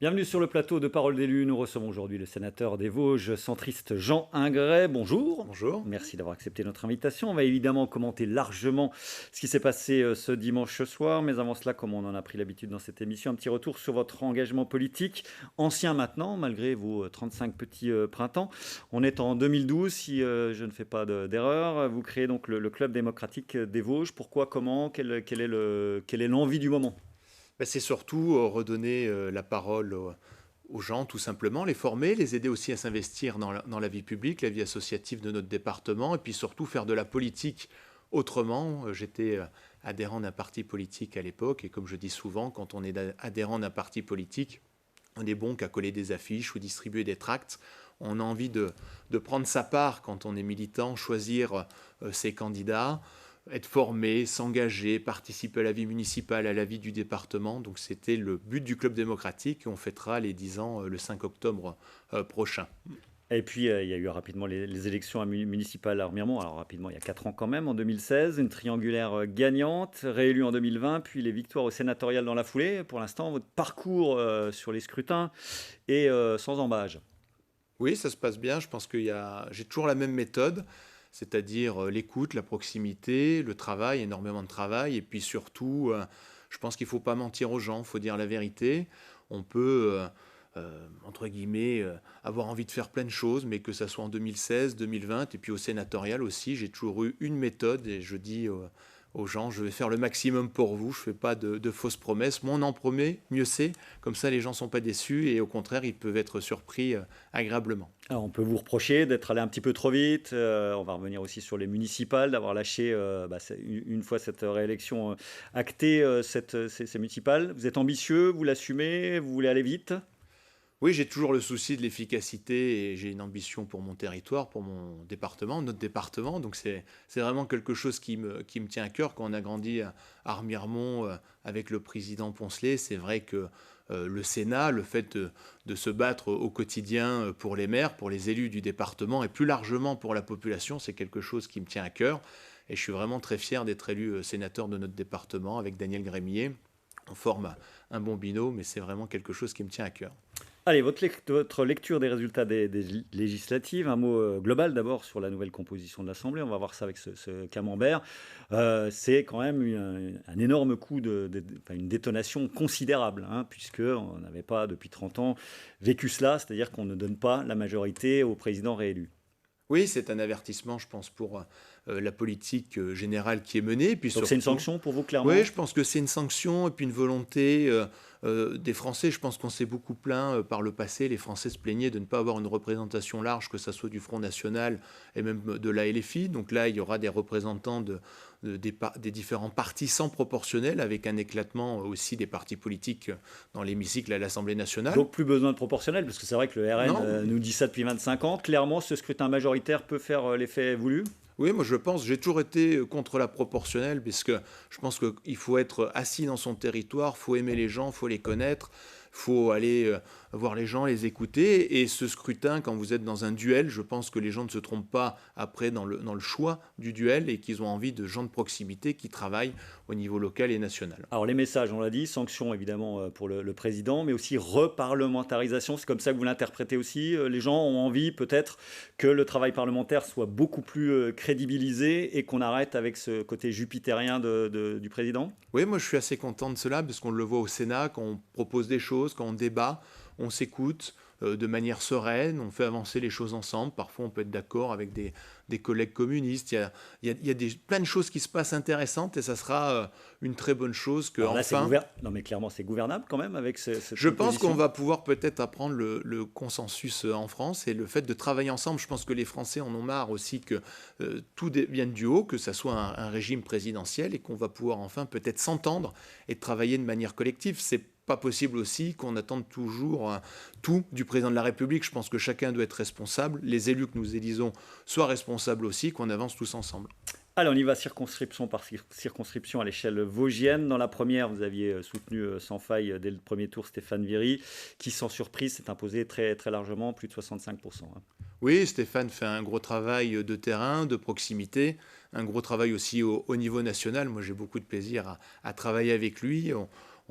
Bienvenue sur le plateau de Parole d'élus. Nous recevons aujourd'hui le sénateur des Vosges, centriste Jean Hingray. Bonjour. Bonjour. Merci d'avoir accepté notre invitation. On va évidemment commenter largement ce qui s'est passé ce dimanche soir. Mais avant cela, comme on en a pris l'habitude dans cette émission, un petit retour sur votre engagement politique, ancien maintenant, malgré vos 35 petits printemps. On est en 2012, si je ne fais pas d'erreur. Vous créez donc le Club démocratique des Vosges. Pourquoi, comment, quelle est l'envie du moment? C'est surtout redonner la parole aux gens, tout simplement, les former, les aider aussi à s'investir dans la vie publique, la vie associative de notre département, et puis surtout faire de la politique autrement. J'étais adhérent d'un parti politique à l'époque, et comme je dis souvent, quand on est adhérent d'un parti politique, on est bon qu'à coller des affiches ou distribuer des tracts. On a envie de prendre sa part quand on est militant, choisir ses candidats, être formé, s'engager, participer à la vie municipale, à la vie du département. Donc c'était le but du Club démocratique et on fêtera les 10 ans le 5 octobre prochain. Et puis, il y a eu rapidement les élections municipales à Remiremont. Alors, rapidement, il y a 4 ans quand même, en 2016. Une triangulaire gagnante, réélue en 2020, puis les victoires au sénatorial dans la foulée. Pour l'instant, votre parcours sur les scrutins est sans embâge. Oui, ça se passe bien. Je pense que j'ai toujours la même méthode, c'est-à-dire l'écoute, la proximité, le travail, énormément de travail. Et puis surtout, je pense qu'il ne faut pas mentir aux gens, il faut dire la vérité. On peut, entre guillemets, avoir envie de faire plein de choses, mais que ça soit en 2016, 2020, et puis au sénatorial aussi, j'ai toujours eu une méthode et je dis aux gens, je vais faire le maximum pour vous, je ne fais pas de fausses promesses. Moins on en promet, mieux c'est. Comme ça, les gens ne sont pas déçus et au contraire, ils peuvent être surpris agréablement. Alors, on peut vous reprocher d'être allé un petit peu trop vite. On va revenir aussi sur les municipales, d'avoir lâché, une fois cette réélection actée, ces municipales. Vous êtes ambitieux, vous l'assumez, vous voulez aller vite? Oui, j'ai toujours le souci de l'efficacité et j'ai une ambition pour mon territoire, pour mon département, notre département. Donc c'est vraiment quelque chose qui me tient à cœur. Quand on a grandi à Remiremont avec le président Poncelet, c'est vrai que le Sénat, le fait de se battre au quotidien pour les maires, pour les élus du département et plus largement pour la population, c'est quelque chose qui me tient à cœur. Et je suis vraiment très fier d'être élu sénateur de notre département avec Daniel Grémier. On forme un bon binôme, mais c'est vraiment quelque chose qui me tient à cœur. Allez, votre lecture des résultats des législatives, un mot global d'abord sur la nouvelle composition de l'Assemblée, on va voir ça avec ce camembert. C'est quand même un énorme coup, enfin, une détonation considérable, hein, puisqu'on n'avait pas depuis 30 ans vécu cela, c'est-à-dire qu'on ne donne pas la majorité au président réélu. Oui, c'est un avertissement, je pense, pour la politique générale qui est menée. Puis Donc c'est une surtout, sanction pour vous, oui, clairement? je pense que c'est une sanction et puis une volonté des Français. Je pense qu'on s'est beaucoup plaint par le passé. Les Français se plaignaient de ne pas avoir une représentation large, que ce soit du Front National et même de la LFI. Donc là, il y aura des représentants des différents partis sans proportionnel, avec un éclatement aussi des partis politiques dans l'hémicycle à l'Assemblée nationale. Donc plus besoin de proportionnel, parce que c'est vrai que le RN Non, nous dit ça depuis 25 ans. Clairement, ce scrutin majoritaire peut faire l'effet voulu? oui, moi je pense, j'ai toujours été contre la proportionnelle, puisque je pense qu'il faut être assis dans son territoire, il faut aimer les gens, il faut les connaître, il faut aller voir les gens, les écouter. Et ce scrutin, quand vous êtes dans un duel, je pense que les gens ne se trompent pas après dans le choix du duel et qu'ils ont envie de gens de proximité qui travaillent au niveau local et national. Alors les messages, on l'a dit, sanctions évidemment pour le président, mais aussi reparlementarisation, c'est comme ça que vous l'interprétez aussi. Les gens ont envie peut-être que le travail parlementaire soit beaucoup plus crédibilisé et qu'on arrête avec ce côté jupitérien du président. Oui, moi je suis assez content de cela, parce qu'on le voit au Sénat, quand on propose des choses, quand on débat, on s'écoute de manière sereine, on fait avancer les choses ensemble. Parfois, on peut être d'accord avec des collègues communistes. Il y a plein de choses qui se passent intéressantes et ça sera une très bonne chose que, Alors là, enfin, non mais clairement, c'est gouvernable quand même avec cette je pense qu'on composition. va pouvoir peut-être apprendre le consensus en France et le fait de travailler ensemble. Je pense que les Français en ont marre aussi que tout vienne du haut, que ça soit un régime présidentiel et qu'on va pouvoir enfin peut-être s'entendre et travailler de manière collective. C'est pas possible aussi qu'on attende toujours tout du président de la République. Je pense que chacun doit être responsable. Les élus que nous élisons soient responsables aussi, qu'on avance tous ensemble. Allez, on y va circonscription par circonscription à l'échelle vosgienne. Dans la première, vous aviez soutenu sans faille dès le premier tour Stéphane Viry, qui sans surprise s'est imposé très, très largement, plus de 65%. Hein. Oui, Stéphane fait un gros travail de terrain, de proximité, un gros travail aussi au niveau national. Moi, j'ai beaucoup de plaisir à travailler avec lui.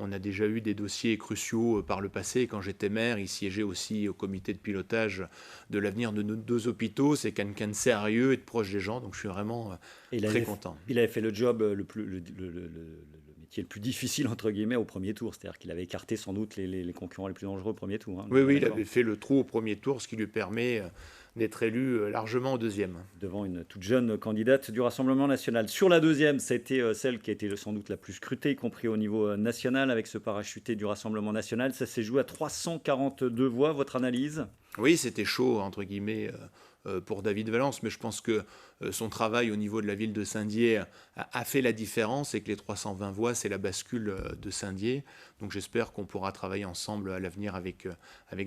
On a déjà eu des dossiers cruciaux par le passé. Quand j'étais maire, il siégeait aussi au comité de pilotage de l'avenir de nos 2 hôpitaux. C'est quelqu'un de sérieux et de proche des gens, donc je suis vraiment Et très content. il avait fait le job le métier le plus difficile, entre guillemets, au premier tour. C'est-à-dire qu'il avait écarté sans doute les concurrents les plus dangereux au premier tour. Hein, Oui, oui, il d'accord. avait fait le trou au premier tour, ce qui lui permet d'être élu largement au deuxième. Devant une toute jeune candidate du Rassemblement national. Sur la deuxième, ça a été celle qui a été sans doute la plus scrutée, y compris au niveau national, avec ce parachuté du Rassemblement national. Ça s'est joué à 342 voix. Votre analyse? Oui, c'était chaud, entre guillemets, pour David Valence, mais je pense que son travail au niveau de la ville de Saint-Dié a fait la différence et que les 320 voix, c'est la bascule de Saint-Dié. Donc j'espère qu'on pourra travailler ensemble à l'avenir avec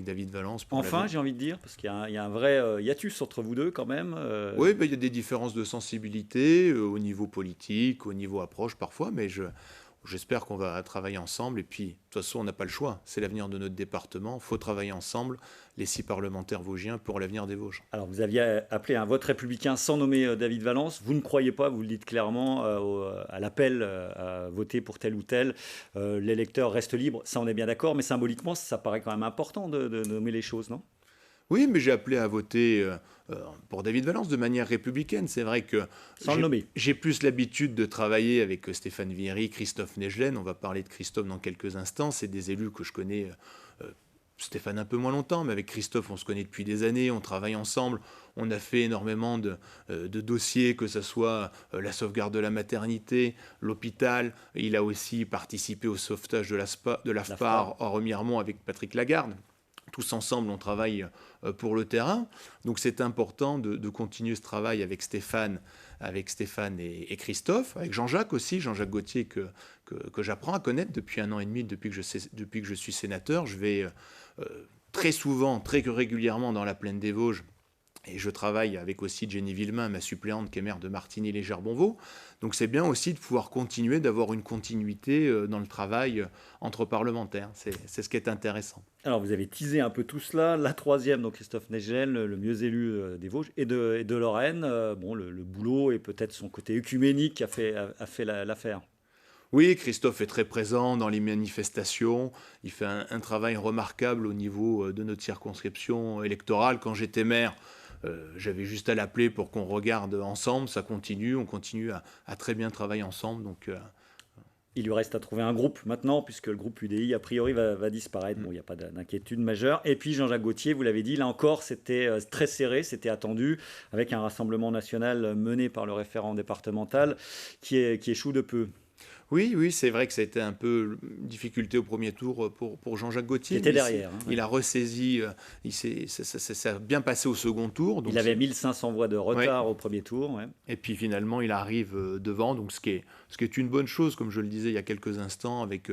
David Valence. Enfin, j'ai envie de dire, parce qu'il y a un vrai hiatus entre vous deux quand même. Oui, ben, il y a des différences de sensibilité au niveau politique, au niveau approche parfois, mais j'espère qu'on va travailler ensemble. Et puis, de toute façon, on n'a pas le choix. C'est l'avenir de notre département. Il faut travailler ensemble, les 6 parlementaires vosgiens, pour l'avenir des Vosges. Alors, vous aviez appelé un vote républicain sans nommer David Valence. Vous ne croyez pas, vous le dites clairement, à l'appel à voter pour tel ou tel. L'électeur reste libre, ça on est bien d'accord, mais symboliquement, ça paraît quand même important de nommer les choses, non? Oui, mais j'ai appelé à voter pour David Valence de manière républicaine. C'est vrai que Sans le nommer. j'ai plus l'habitude de travailler avec Stéphane Vieri, Christophe Negelen. On va parler de Christophe dans quelques instants. C'est des élus que je connais, Stéphane un peu moins longtemps, mais avec Christophe, on se connaît depuis des années. On travaille ensemble. On a fait énormément de dossiers, que ce soit la sauvegarde de la maternité, l'hôpital. Il a aussi participé au sauvetage de l'AFPAR hors Remiremont avec Patrick Lagarde. Tous ensemble, on travaille pour le terrain. Donc c'est important de continuer ce travail avec Stéphane et Christophe, avec Jean-Jacques aussi, Jean-Jacques Gauthier que j'apprends à connaître depuis 1 an et demi, depuis que je suis sénateur. Je vais très souvent, très régulièrement dans la plaine des Vosges. Et je travaille avec aussi Jenny Villemain, ma suppléante, qui est maire de Martigny-les-Gerbonvaux. Donc c'est bien aussi de pouvoir continuer, d'avoir une continuité dans le travail entre parlementaires. C'est ce qui est intéressant. Alors, vous avez teasé un peu tout cela. La troisième, donc Christophe Negel, le mieux élu des Vosges et de Lorraine. Bon, le boulot et peut-être son côté œcuménique a fait l'affaire. Oui, Christophe est très présent dans les manifestations. Il fait un travail remarquable au niveau de notre circonscription électorale. Quand j'étais maire, j'avais juste à l'appeler pour qu'on regarde ensemble. Ça continue, on continue à très bien travailler ensemble. Donc, il lui reste à trouver un groupe maintenant, puisque le groupe UDI, a priori, va disparaître. Bon, il n'y a pas d'inquiétude majeure. Et puis, Jean-Jacques Gauthier, vous l'avez dit, là encore, c'était très serré, c'était attendu, avec un rassemblement national mené par le référent départemental qui échoue de peu. Oui, c'est vrai que ça a été un peu une difficulté au premier tour pour Jean-Jacques Gauthier. Il était derrière. Il a ressaisi, ça a bien passé au second tour. Donc il avait 1500 voix de retard au premier tour. Ouais. Et puis finalement, il arrive devant, donc ce qui est une bonne chose, comme je le disais il y a quelques instants, avec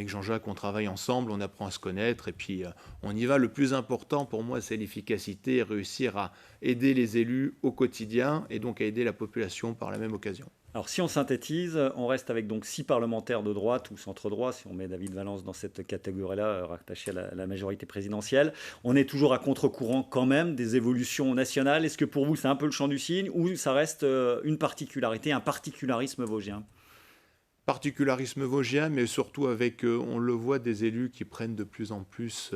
Jean-Jacques, on travaille ensemble, on apprend à se connaître, et puis on y va. Le plus important pour moi, c'est l'efficacité, et réussir à aider les élus au quotidien, et donc à aider la population par la même occasion. Alors si on synthétise, on reste avec donc 6 parlementaires de droite ou centre-droit, si on met David Valence dans cette catégorie-là, rattaché à la majorité présidentielle. On est toujours à contre-courant quand même des évolutions nationales. Est-ce que pour vous c'est un peu le champ du cygne ou ça reste une particularité, un particularisme vosgien? Particularisme vosgien, mais surtout avec, on le voit, des élus qui prennent de plus en plus...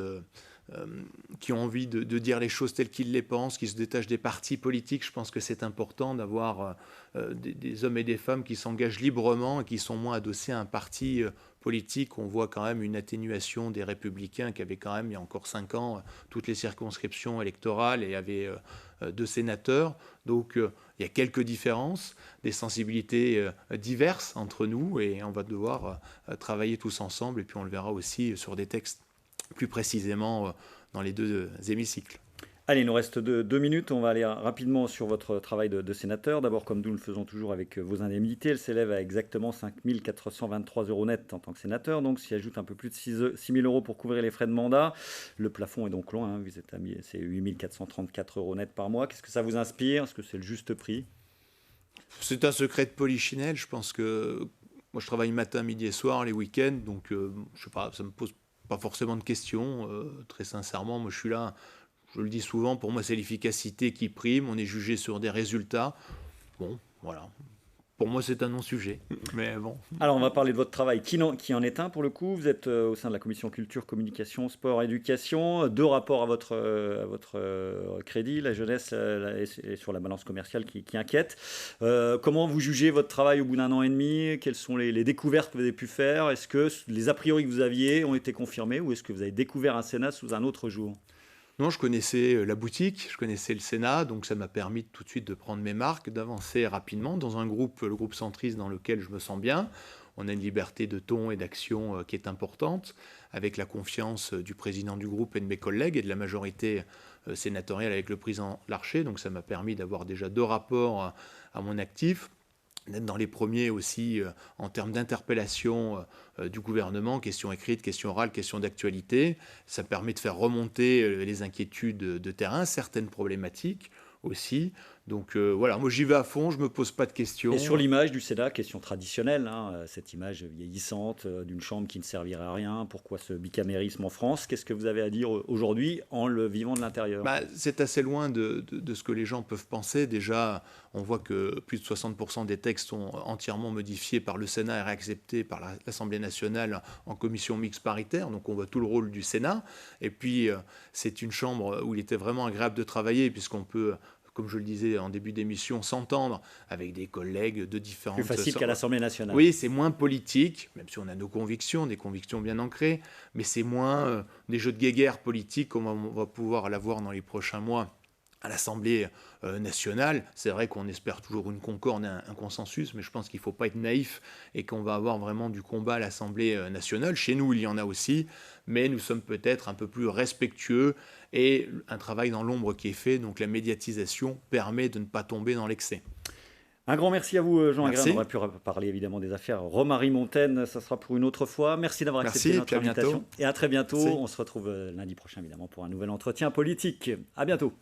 qui ont envie de dire les choses telles qu'ils les pensent, qui se détachent des partis politiques. Je pense que c'est important d'avoir des hommes et des femmes qui s'engagent librement et qui sont moins adossés à un parti politique. On voit quand même une atténuation des Républicains qui avaient quand même, il y a encore 5 ans, toutes les circonscriptions électorales et avaient 2 sénateurs. Donc il y a quelques différences, des sensibilités diverses entre nous et on va devoir travailler tous ensemble et puis on le verra aussi sur des textes plus précisément dans les 2 hémicycles. Allez, il nous reste 2 minutes. On va aller rapidement sur votre travail de sénateur. D'abord, comme nous le faisons toujours avec vos indemnités, elles s'élèvent à exactement 5 423 € net en tant que sénateur. Donc, s'y ajoute un peu plus de 6 000 € pour couvrir les frais de mandat. Le plafond est donc loin. Hein, vous êtes c'est 8 434 € net par mois. Qu'est-ce que ça vous inspire? Est-ce que c'est le juste prix? C'est un secret de polichinelle. Je pense que moi, je travaille matin, midi et soir, les week-ends. Donc, je sais pas, ça me pose pas forcément de questions. Très sincèrement, moi, je suis là... Je le dis souvent, pour moi, c'est l'efficacité qui prime. On est jugé sur des résultats. Bon, voilà. pour moi, c'est un non-sujet. Mais bon. Alors, on va parler de votre travail, qui en est un pour le coup. Vous êtes au sein de la commission culture, communication, sport, éducation. Deux rapports à votre crédit, la jeunesse et sur la balance commerciale qui inquiète. Comment vous jugez votre travail au bout d'un an et demi? Quelles sont les découvertes que vous avez pu faire? Est-ce que les a priori que vous aviez ont été confirmés ou est-ce que vous avez découvert un Sénat sous un autre jour? Non, je connaissais la boutique, je connaissais le Sénat, donc ça m'a permis tout de suite de prendre mes marques, d'avancer rapidement dans un groupe, le groupe centriste, dans lequel je me sens bien. On a une liberté de ton et d'action qui est importante, avec la confiance du président du groupe et de mes collègues et de la majorité sénatoriale avec le président Larcher. Donc ça m'a permis d'avoir déjà 2 rapports à mon actif, d'être dans les premiers aussi en termes d'interpellation du gouvernement, questions écrites, questions orales, questions d'actualité. Ça permet de faire remonter les inquiétudes de terrain, certaines problématiques aussi. Donc voilà, moi j'y vais à fond, je ne me pose pas de questions. Et sur l'image du Sénat, question traditionnelle, hein, cette image vieillissante d'une chambre qui ne servirait à rien, pourquoi ce bicamérisme en France? Qu'est-ce que vous avez à dire aujourd'hui en le vivant de l'intérieur? C'est assez loin de ce que les gens peuvent penser. Déjà, on voit que plus de 60% des textes sont entièrement modifiés par le Sénat et réacceptés par l'Assemblée nationale en commission mixte paritaire. Donc on voit tout le rôle du Sénat. Et puis, c'est une chambre où il était vraiment agréable de travailler puisqu'on peut, comme je le disais en début d'émission, s'entendre avec des collègues de différentes sortes. Plus facile qu'à l'Assemblée nationale. Oui, c'est moins politique, même si on a nos convictions, des convictions bien ancrées, mais c'est moins des jeux de guéguerre politiques comme on va pouvoir l'avoir dans les prochains mois à l'Assemblée nationale. C'est vrai qu'on espère toujours une concorde, un consensus, mais je pense qu'il ne faut pas être naïf et qu'on va avoir vraiment du combat à l'Assemblée nationale. Chez nous, il y en a aussi, mais nous sommes peut-être un peu plus respectueux et un travail dans l'ombre qui est fait, donc la médiatisation permet de ne pas tomber dans l'excès. Un grand merci à vous, Jean Agrain. Merci. On aurait pu parler évidemment des affaires Romary Montaine. Ça sera pour une autre fois. Merci d'avoir accepté notre invitation. Et à très bientôt. Merci. On se retrouve lundi prochain évidemment pour un nouvel entretien politique. À bientôt.